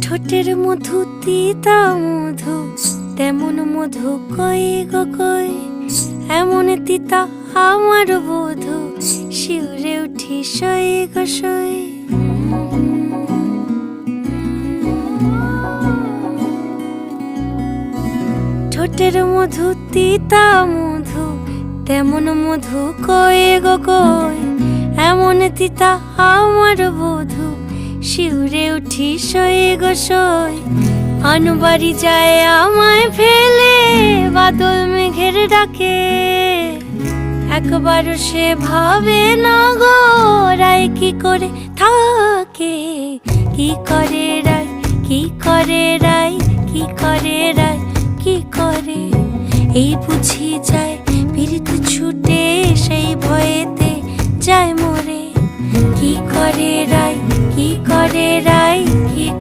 ঠোঁটের মধু তিতা মধু, তেমন মধু কই গো কই, এমন তিতা আমার বধু, শিউরে উঠি সই গো সই। ঠোঁটের মধু তিতা মধু, তেমন মধু কই গো কই, এমন তিতা আমার বধু, শিউরে উঠি সই গো সই। আনবাড়ি যায় আমায় ফেলে বাদল মেঘের ডাকে, একবারও সে ভাবে না গো রায় কি করে থাকে। কি করে রায়, কি করে রায়, কি করে রায়, কি করে, এই বুঝি যায় পীড়িত ছুটে সেই ভয়েতে যায় মরে। কি করে রায়, কি করে রায়, কি